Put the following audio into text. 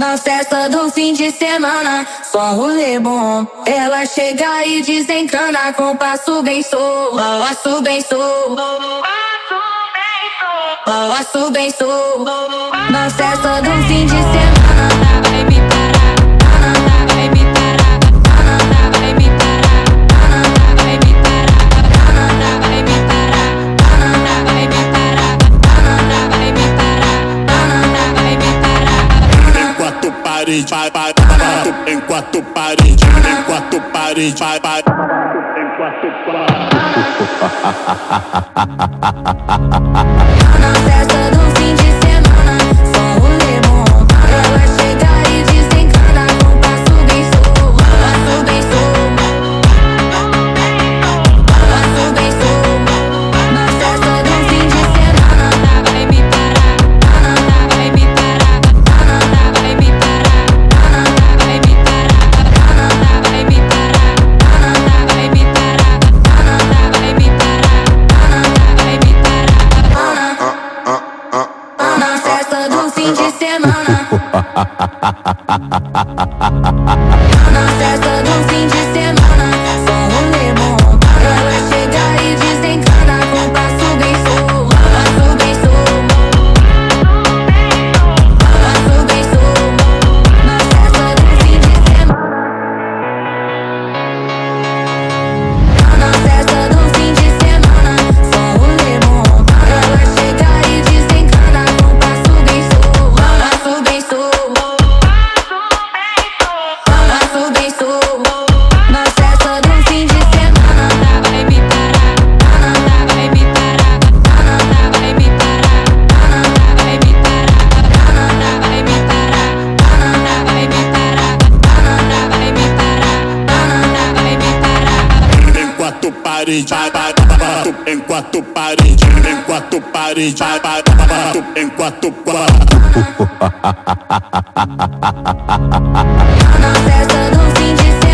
Na festa do fim de semana, só rolê bom. Ela chega e desencana com passo bem solto. Passo bem solto. Passo bem solto. Na festa do fim de semana, vai me parar. Vai me parar. Vai me parar. Vai me parar. Vai me parar. Vai me parar. Vai me parar. Vai me parar. Em quatro paredes, vai, vai, em quatro paredes, em quatro paredes, vai, vai, em quatro paredes. Na festa do fim de semana, só rolê bom. Ela chega e desencana com passo bem solto. Passo bem solto. Passo bem solto. Na festa do fim de semana, vai me parar. Vai me parar. Vai me parar. Vai me parar. Vai me parar. Vai me parar. Vai me parar. Vai me parar. Na festa do fim de semana. Na festa do fim de semana, só rolê bom. Ela chega e desencana com passo bem solto. Passo bem solto. Passo bem solto. Na festa do fim de semana. Na festa do fim de semana, só rolê bom. Ela chega e desencana com passo bem solto. Passo bem solto. Passo bem solto. Na festa do fim de semana, vai me parar. Vai me parar. Vai me parar. Vai me parar. Vai me parar. Vai me parar. Vai me parar. Vai me parar. Em quatro paredes, vai, vai, em quatro paredes, em quatro paredes, vai, vai, em quatro paredes. Na festa do fim de semana.